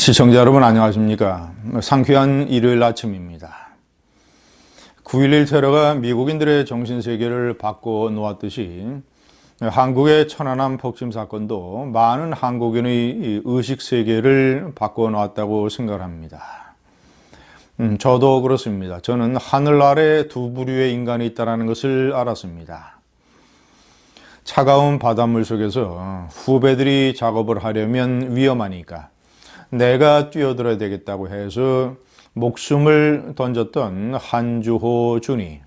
시청자 여러분 안녕하십니까. 상쾌한 일요일 아침입니다. 9.11 테러가 미국인들의 정신세계를 바꿔놓았듯이 한국의 천안함 폭침 사건도 많은 한국인의 의식세계를 바꿔놓았다고 생각합니다. 저도 그렇습니다. 저는 하늘 아래 두 부류의 인간이 있다는 것을 알았습니다. 차가운 바닷물 속에서 후배들이 작업을 하려면 위험하니까 내가 뛰어들어야 되겠다고 해서 목숨을 던졌던 한주호 준이,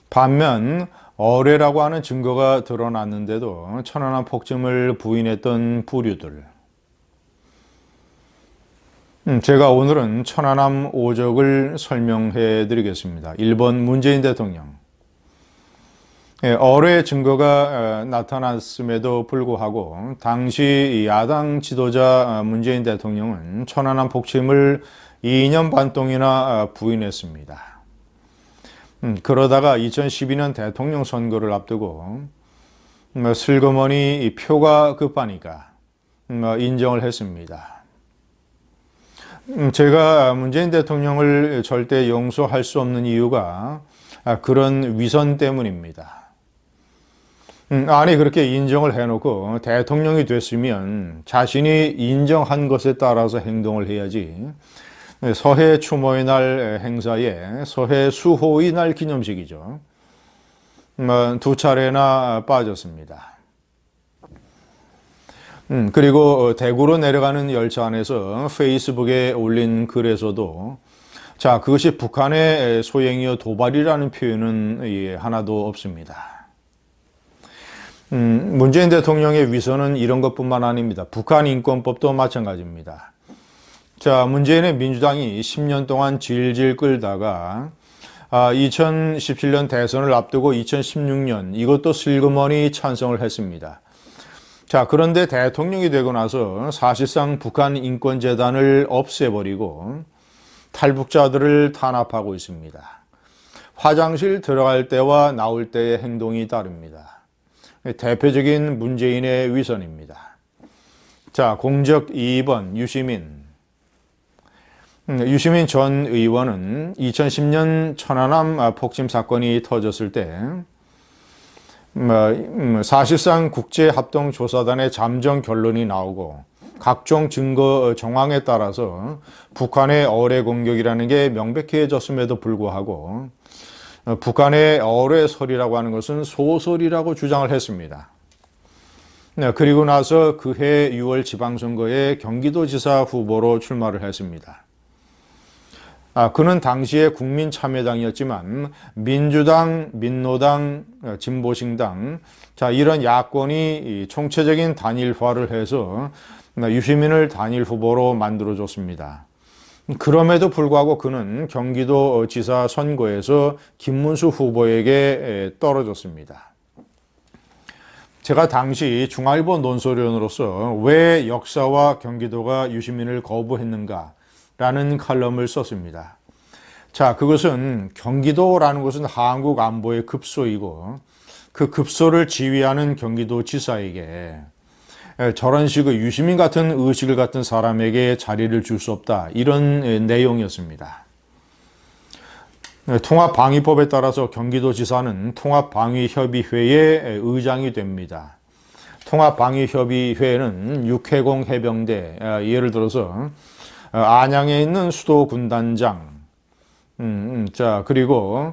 반면 어뢰라고 하는 증거가 드러났는데도 천안함 폭침을 부인했던 부류들. 제가 오늘은 천안함 오적을 설명해 드리겠습니다. 1번 문재인 대통령. 어뢰 증거가 나타났음에도 불구하고 당시 야당 지도자 문재인 대통령은 천안함 폭침을 2년 반 동이나 부인했습니다. 그러다가 2012년 대통령 선거를 앞두고 슬그머니 표가 급하니까 인정을 했습니다. 제가 문재인 대통령을 절대 용서할 수 없는 이유가 그런 위선 때문입니다. 아니 그렇게 인정을 해놓고 대통령이 됐으면 자신이 인정한 것에 따라서 행동을 해야지. 서해 추모의 날 행사에 서해 수호의 날 기념식이죠. 두 차례나 빠졌습니다. 그리고 대구로 내려가는 열차 안에서 페이스북에 올린 글에서도 자, 그것이 북한의 소행이요 도발이라는 표현은 하나도 없습니다. 문재인 대통령의 위선은 이런 것뿐만 아닙니다. 북한 인권법도 마찬가지입니다. 자, 문재인의 민주당이 10년 동안 질질 끌다가 2017년 대선을 앞두고 2016년 이것도 슬그머니 찬성을 했습니다. 자, 그런데 대통령이 되고 나서 사실상 북한 인권재단을 없애버리고 탈북자들을 탄압하고 있습니다. 화장실 들어갈 때와 나올 때의 행동이 다릅니다. 대표적인 문재인의 위선입니다. 자, 공적 2번 유시민. 유시민 전 의원은 2010년 천안함 폭침 사건이 터졌을 때 사실상 국제합동조사단의 잠정 결론이 나오고 각종 증거 정황에 따라서 북한의 어뢰 공격이라는 게 명백해졌음에도 불구하고 북한의 어뢰설이라고 하는 것은 소설이라고 주장을 했습니다. 그리고 나서 그해 6월 지방선거에 경기도지사 후보로 출마를 했습니다. 그는 당시에 국민참여당이었지만 민주당, 민노당, 진보신당 자 이런 야권이 총체적인 단일화를 해서 유시민을 단일 후보로 만들어줬습니다. 그럼에도 불구하고 그는 경기도지사 선거에서 김문수 후보에게 떨어졌습니다. 제가 당시 중앙일보 논설위원으로서 왜 역사와 경기도가 유시민을 거부했는가라는 칼럼을 썼습니다. 자, 그것은 경기도라는 것은 한국 안보의 급소이고 그 급소를 지휘하는 경기도지사에게 저런 식의 유시민 같은 의식을 갖춘 사람에게 자리를 줄 수 없다. 이런 내용이었습니다. 통합방위법에 따라서 경기도지사는 통합방위협의회의 의장이 됩니다. 통합방위협의회는 육해공 해병대, 예를 들어서 안양에 있는 수도군단장, 자 그리고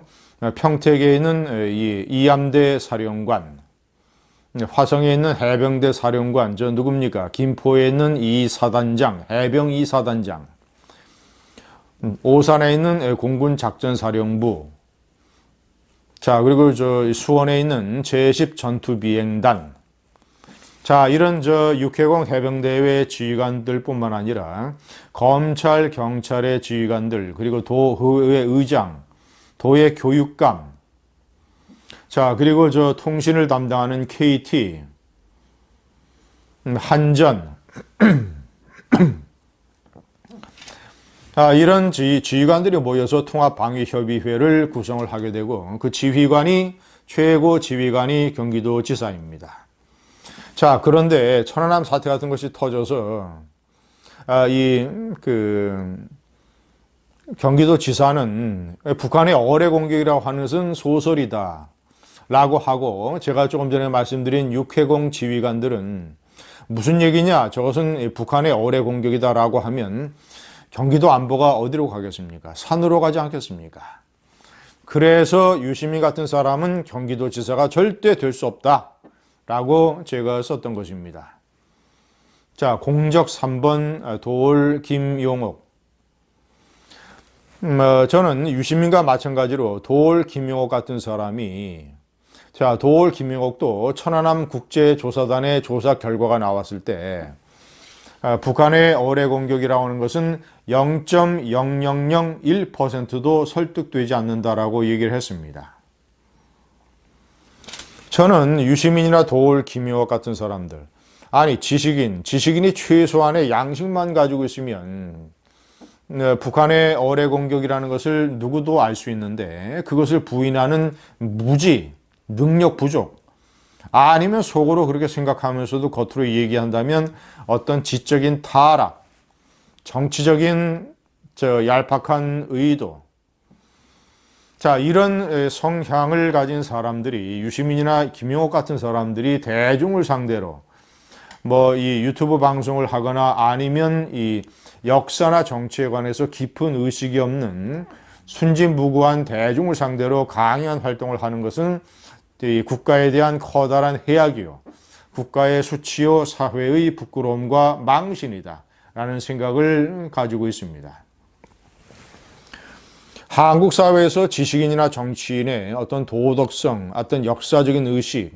평택에 있는 이함대 사령관, 화성에 있는 해병대 사령관, 저 누굽니까? 김포에 있는 이사단장, 해병 이사단장, 오산에 있는 공군작전사령부, 자, 그리고 저 수원에 있는 제10 전투비행단, 자, 이런 저 육해공 해병대의 지휘관들 뿐만 아니라 검찰, 경찰의 지휘관들, 그리고 도의 의장, 도의 교육감, 자, 그리고 저 통신을 담당하는 KT, 한전, 이런 지휘관들이 모여서 통합방위협의회를 구성을 하게 되고 그 지휘관이 최고 지휘관이 경기도지사입니다. 자, 그런데 천안함 사태 같은 것이 터져서 경기도지사는 북한의 어뢰 공격이라고 하는 것은 소설이다 라고 하고, 제가 조금 전에 말씀드린 육해공 지휘관들은 무슨 얘기냐, 저것은 북한의 어뢰 공격이다 라고 하면 경기도 안보가 어디로 가겠습니까? 산으로 가지 않겠습니까? 그래서 유시민 같은 사람은 경기도지사가 절대 될 수 없다 라고 제가 썼던 것입니다. 자, 공적 3번 도올 김용옥. 저는 유시민과 마찬가지로 도올 김용옥 같은 사람이, 자, 도올 김용옥도 천안함 국제조사단의 조사 결과가 나왔을 때 북한의 어뢰 공격이라고 하는 것은 0.0001%도 설득되지 않는다라고 얘기를 했습니다. 저는 유시민이나 도올 김용옥 같은 사람들, 아니 지식인이 최소한의 양식만 가지고 있으면 북한의 어뢰 공격이라는 것을 누구도 알 수 있는데, 그것을 부인하는 무지, 능력 부족, 아니면 속으로 그렇게 생각하면서도 겉으로 얘기한다면 어떤 지적인 타락, 정치적인 얄팍한 의도, 자, 이런 성향을 가진 사람들이, 유시민이나 김용옥 같은 사람들이 대중을 상대로 이 유튜브 방송을 하거나 아니면 이 역사나 정치에 관해서 깊은 의식이 없는 순진무구한 대중을 상대로 강한 활동을 하는 것은 이 국가에 대한 커다란 해악이요, 국가의 수치요, 사회의 부끄러움과 망신이다 라는 생각을 가지고 있습니다. 한국 사회에서 지식인이나 정치인의 어떤 도덕성, 어떤 역사적인 의식,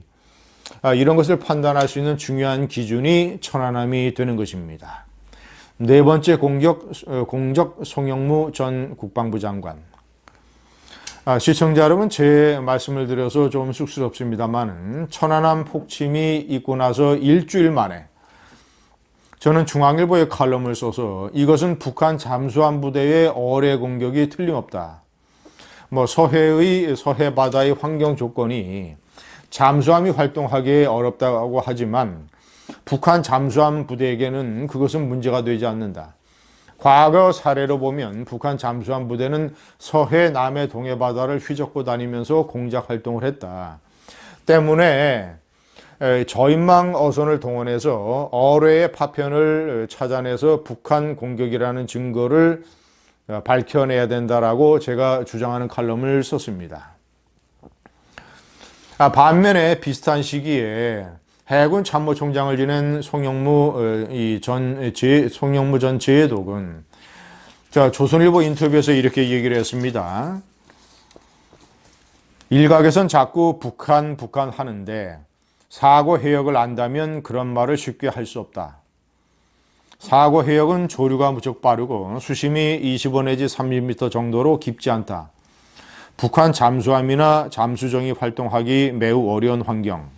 이런 것을 판단할 수 있는 중요한 기준이 천안함이 되는 것입니다. 네 번째 공적 송영무 전 국방부 장관. 시청자 여러분, 제 말씀을 드려서 좀 쑥스럽습니다만, 천안함 폭침이 있고 나서 일주일 만에 저는 중앙일보에 칼럼을 써서 이것은 북한 잠수함 부대의 어뢰 공격이 틀림없다. 서해 바다의 환경 조건이 잠수함이 활동하기에 어렵다고 하지만 북한 잠수함 부대에게는 그것은 문제가 되지 않는다. 과거 사례로 보면 북한 잠수함 부대는 서해 남해 동해 바다를 휘젓고 다니면서 공작 활동을 했다. 때문에 저인망 어선을 동원해서 어뢰의 파편을 찾아내서 북한 공격이라는 증거를 밝혀내야 된다라고 제가 주장하는 칼럼을 썼습니다. 반면에 비슷한 시기에 해군 참모총장을 지낸 송영무 전 제독은 조선일보 인터뷰에서 이렇게 얘기를 했습니다. 일각에선 자꾸 북한 하는데 사고 해역을 안다면 그런 말을 쉽게 할 수 없다. 사고 해역은 조류가 무척 빠르고 수심이 25 내지 30m 정도로 깊지 않다. 북한 잠수함이나 잠수정이 활동하기 매우 어려운 환경,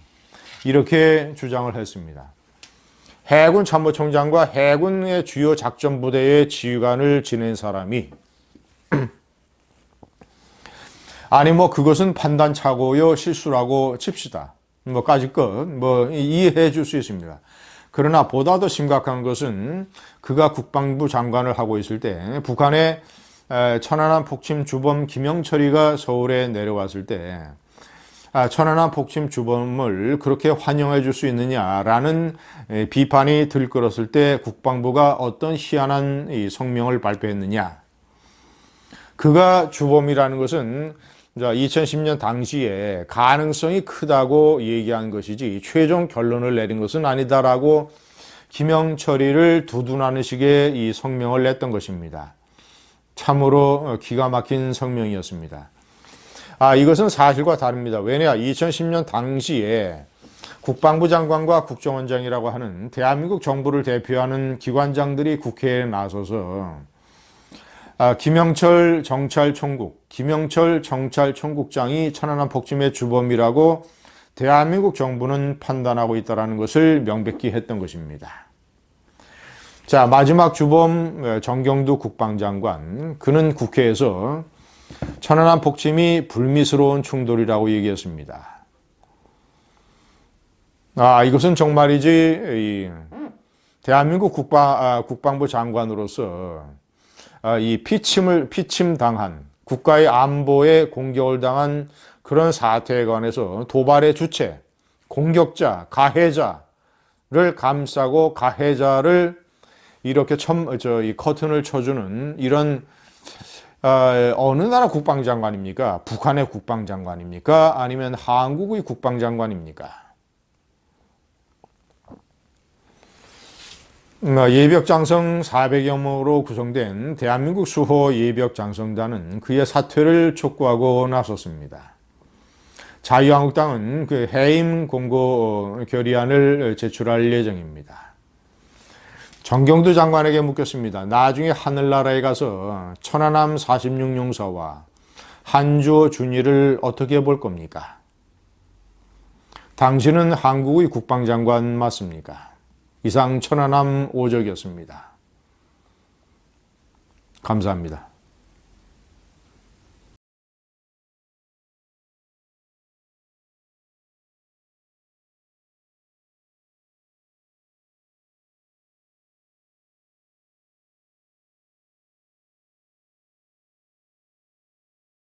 이렇게 주장을 했습니다. 해군 참모총장과 해군의 주요 작전부대의 지휘관을 지낸 사람이 아니 그것은 판단착오요 실수라고 칩시다. 까짓것 이해해 줄 수 있습니다. 그러나 보다 더 심각한 것은 그가 국방부 장관을 하고 있을 때 북한의 천안함 폭침 주범 김영철이가 서울에 내려왔을 때 천안함 폭침 주범을 그렇게 환영해 줄 수 있느냐라는 비판이 들끓었을 때 국방부가 어떤 희한한 성명을 발표했느냐. 그가 주범이라는 것은 2010년 당시에 가능성이 크다고 얘기한 것이지 최종 결론을 내린 것은 아니다라고 김영철이를 두둔하는 식의 이 성명을 냈던 것입니다. 참으로 기가 막힌 성명이었습니다. 이것은 사실과 다릅니다. 왜냐, 2010년 당시에 국방부 장관과 국정원장이라고 하는 대한민국 정부를 대표하는 기관장들이 국회에 나서서 김영철 정찰총국장이 천안함 폭침의 주범이라고 대한민국 정부는 판단하고 있다는 것을 명백히 했던 것입니다. 자, 마지막 주범 정경두 국방장관, 그는 국회에서 천안함 폭침이 불미스러운 충돌이라고 얘기했습니다. 이것은 정말이지 대한민국 국방부 장관으로서 이 피침 당한 국가의 안보에 공격을 당한 그런 사태에 관해서 도발의 주체, 공격자, 가해자를 감싸고 가해자를 이렇게 이 커튼을 쳐주는 이런 어느 나라 국방장관입니까? 북한의 국방장관입니까? 아니면 한국의 국방장관입니까? 예비역장성 400여 명으로 구성된 대한민국 수호 예비역장성단은 그의 사퇴를 촉구하고 나섰습니다. 자유한국당은 그 해임 공고 결의안을 제출할 예정입니다. 정경두 장관에게 묻겠습니다. 나중에 하늘나라에 가서 천안함 46용사와 한주호 준이를 어떻게 볼 겁니까? 당신은 한국의 국방장관 맞습니까? 이상 천안함 오적이었습니다. 감사합니다.